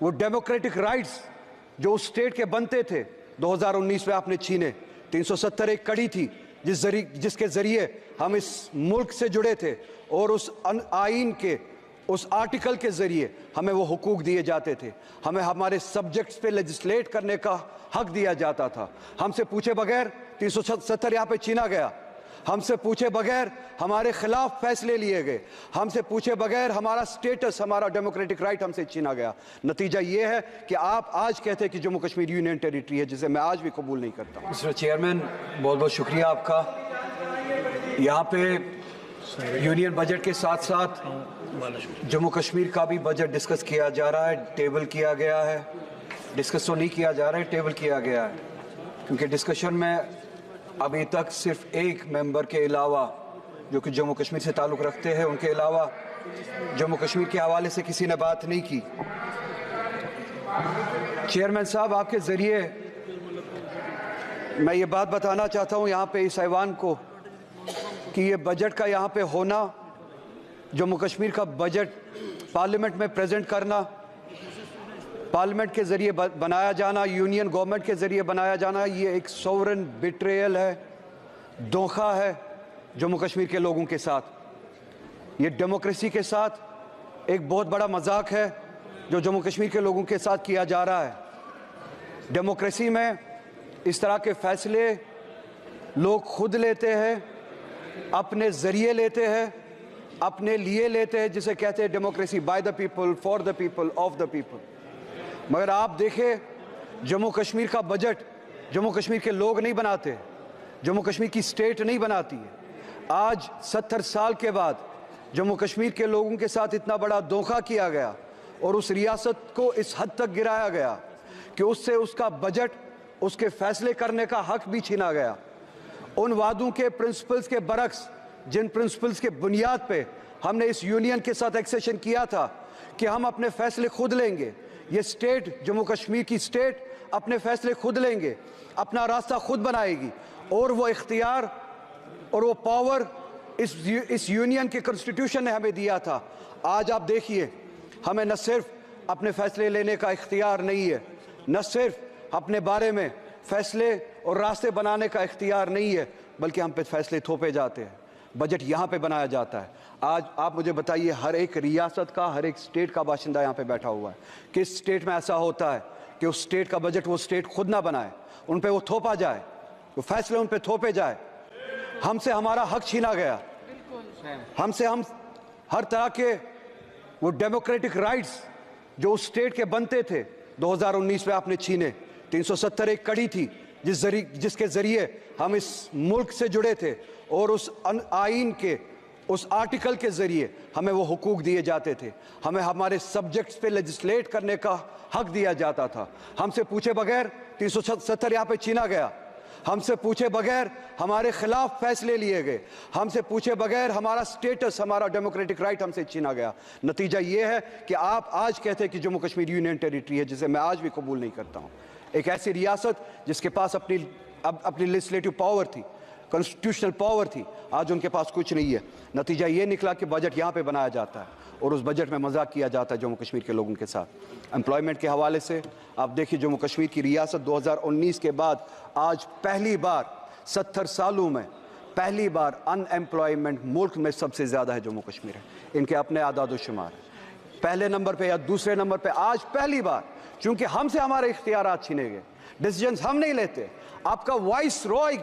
وہ democratic rights جو اس state کے بنتے تھے 2019 میں آپ نے چھینے۔ 370 ایک کڑی تھی جس کے ذریعے ہم اس ملک سے جڑے تھے، اور اس آئین کے اس آرٹیکل کے ذریعے ہمیں وہ حقوق دیے جاتے تھے، ہمیں ہمارے سبجیکٹس پہ لیجسلیٹ کرنے کا حق دیا جاتا تھا۔ ہم سے پوچھے بغیر 370 یہاں پہ چھینا گیا، ہم سے پوچھے بغیر ہمارے خلاف فیصلے لیے گئے، ہم سے پوچھے بغیر ہمارا سٹیٹس، ہمارا ڈیموکریٹک رائٹ ہم سے چھینا گیا۔ نتیجہ یہ ہے کہ آپ آج کہتے ہیں کہ جموں کشمیر یونین ٹیریٹری ہے، جسے میں آج بھی قبول نہیں کرتا ہوں۔ مسٹر چیئرمین، بہت بہت شکریہ آپ کا۔ یہاں پہ یونین بجٹ کے ساتھ ساتھ جموں کشمیر کا بھی بجٹ ڈسکس کیا جا رہا ہے، ٹیبل کیا گیا ہے۔ ڈسکس تو نہیں کیا جا رہا ہے، ٹیبل کیا گیا ہے، کیونکہ ڈسکشن میں ابھی تک صرف ایک ممبر کے علاوہ جو کہ جموں کشمیر سے تعلق رکھتے ہیں، ان کے علاوہ جموں کشمیر کے حوالے سے کسی نے بات نہیں کی۔ چیئرمین صاحب، آپ کے ذریعے میں یہ بات بتانا چاہتا ہوں یہاں پہ اس ایوان کو کہ یہ بجٹ کا یہاں پہ ہونا، جموں کشمیر کا بجٹ پارلیمنٹ میں پریزنٹ کرنا، پارلیمنٹ کے ذریعے بنایا جانا، یونین گورنمنٹ کے ذریعے بنایا جانا، یہ ایک سوورن بیٹریل ہے، دھوکہ ہے جموں کشمیر کے لوگوں کے ساتھ۔ یہ ڈیموکریسی کے ساتھ ایک بہت بڑا مذاق ہے جو جموں کشمیر کے لوگوں کے ساتھ کیا جا رہا ہے۔ ڈیموکریسی میں اس طرح کے فیصلے لوگ خود لیتے ہیں، اپنے ذریعے لیتے ہیں، اپنے لیے لیتے ہیں، جسے کہتے ہیں democracy, by the people, for the people, of the people. مگر آپ دیکھیں جموں کشمیر کا بجٹ جموں کشمیر کے لوگ نہیں بناتے، جموں کشمیر کی سٹیٹ نہیں بناتی ہے۔ آج 70 سال کے بعد جموں کشمیر کے لوگوں کے ساتھ اتنا بڑا دھوکہ کیا گیا اور اس ریاست کو اس حد تک گرایا گیا کہ اس سے اس کا بجٹ، اس کے فیصلے کرنے کا حق بھی چھینا گیا۔ ان وعدوں کے پرنسپلز کے برعکس، جن پرنسپلز کے بنیاد پہ ہم نے اس یونین کے ساتھ ایکسیشن کیا تھا کہ ہم اپنے فیصلے خود لیں گے، یہ سٹیٹ، جموں کشمیر کی سٹیٹ اپنے فیصلے خود لیں گے، اپنا راستہ خود بنائے گی، اور وہ اختیار اور وہ پاور اس یونین کے کنسٹیٹیوشن نے ہمیں دیا تھا۔ آج آپ دیکھیے، ہمیں نہ صرف اپنے فیصلے لینے کا اختیار نہیں ہے، نہ صرف اپنے بارے میں فیصلے اور راستے بنانے کا اختیار نہیں ہے، بلکہ ہم پہ فیصلے تھوپے جاتے ہیں۔ بجٹ یہاں پہ بنایا جاتا ہے۔ آج آپ مجھے بتائیے، ہر ایک ریاست کا، ہر ایک سٹیٹ کا باشندہ یہاں پہ بیٹھا ہوا ہے، کس سٹیٹ میں ایسا ہوتا ہے کہ اس سٹیٹ کا بجٹ وہ سٹیٹ خود نہ بنائے، ان پہ وہ تھوپا جائے، وہ فیصلے ان پہ تھوپے جائے؟ ہم سے ہمارا حق چھینا گیا، ہم ہر طرح کے وہ ڈیموکریٹک رائٹس جو اس سٹیٹ کے بنتے تھے 2019 میں آپ نے چھینے۔ 370 ایک کڑی تھی جس کے ذریعے ہم اس ملک سے جڑے تھے، اور اس آئین کے اس آرٹیکل کے ذریعے ہمیں وہ حقوق دیے جاتے تھے، ہمیں ہمارے سبجیکٹس پہ لیجسلیٹ کرنے کا حق دیا جاتا تھا۔ ہم سے پوچھے بغیر 370 یہاں پہ چھینا گیا، ہم سے پوچھے بغیر ہمارے خلاف فیصلے لیے گئے، ہم سے پوچھے بغیر ہمارا سٹیٹس، ہمارا ڈیموکریٹک رائٹ ہم سے چھینا گیا۔ نتیجہ یہ ہے کہ آپ آج کہتے ہیں کہ جموں کشمیر یونین ٹیریٹری ہے، جسے میں آج بھی قبول نہیں کرتا ہوں۔ ایک ایسی ریاست جس کے پاس اپنی لیجسلیٹو پاور تھی، کنسٹیٹیوشنل پاور تھی، آج ان کے پاس کچھ نہیں ہے۔ نتیجہ یہ نکلا کہ بجٹ یہاں پہ بنایا جاتا ہے اور اس بجٹ میں مذاق کیا جاتا ہے جموں کشمیر کے لوگوں کے ساتھ۔ امپلائمنٹ کے حوالے سے آپ دیکھیے، جموں کشمیر کی ریاست 2019 کے بعد آج پہلی بار 70 سالوں میں پہلی بار ان ایمپلائمنٹ ملک میں سب سے زیادہ ہے جموں کشمیر ہے۔ ان کے اپنے اعداد و شمار پہلے نمبر پہ یا دوسرے نمبر پہ آج پہلی بار، چونکہ ہم سے ہمارے اختیارات چھینے گئے، ڈیسیجنز ہم نہیں لیتے، آپ کا وائس رائے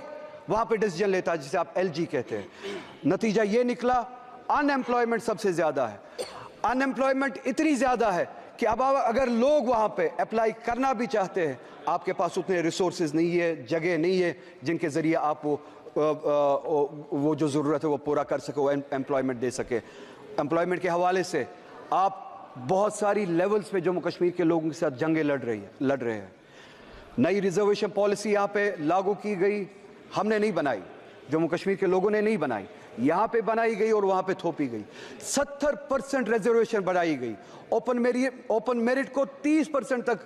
وہاں پہ ڈیسیجن لیتا ہے، جسے آپ ایل جی کہتے ہیں۔ نتیجہ یہ نکلا ان ایمپلائمنٹ سب سے زیادہ ہے۔ ان ایمپلائمنٹ اتنی زیادہ ہے کہ اب اگر لوگ وہاں پہ اپلائی کرنا بھی چاہتے ہیں، آپ کے پاس اتنے ریسورسز نہیں ہے، جگہ نہیں ہے جن کے ذریعے آپ وہ جو ضرورت ہے وہ پورا کر سکے، وہ امپلائمنٹ دے سکے۔ امپلائمنٹ کے حوالے سے آپ بہت ساری لیولز پہ جموں کشمیر کے لوگوں کے ساتھ جنگیں لڑ رہے ہیں۔ نئی ریزرویشن پالیسی یہاں پہ لاگو کی گئی، ہم نے نہیں بنائی، جموں کشمیر کے لوگوں نے نہیں بنائی، یہاں پہ بنائی گئی اور وہاں پہ تھوپی گئی۔ 70% ریزرویشن بڑھائی گئی، اوپن میرٹ کو 30% تک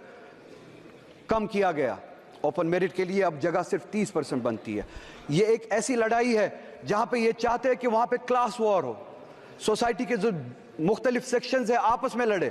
کم کیا گیا۔ اوپن میرٹ کے لیے اب جگہ صرف 30% بنتی ہے۔ یہ ایک ایسی لڑائی ہے جہاں پہ یہ چاہتے ہیں کہ وہاں پہ کلاس وار ہو، سوسائٹی کے جو مختلف سیکشنز ہیں آپس میں لڑے۔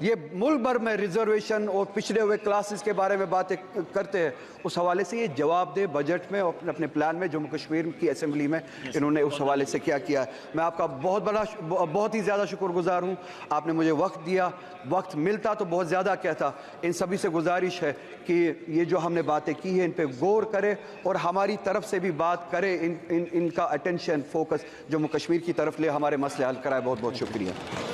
یہ ملک بھر میں ریزرویشن اور پچھڑے ہوئے کلاسز کے بارے میں باتیں کرتے ہیں، اس حوالے سے یہ جواب دے بجٹ میں اور اپنے پلان میں جموں کشمیر کی اسمبلی میں انہوں نے اس حوالے سے کیا ہے۔ میں آپ کا بہت ہی زیادہ شکر گزار ہوں، آپ نے مجھے وقت دیا، وقت ملتا تو بہت زیادہ کہتا۔ ان سبھی سے گزارش ہے کہ یہ جو ہم نے باتیں کی ہیں ان پہ غور کرے اور ہماری طرف سے بھی بات کرے، ان کا اٹینشن فوکس جموں کشمیر کی طرف لے، ہمارے مسئلے حل کرائے۔ بہت بہت شکریہ۔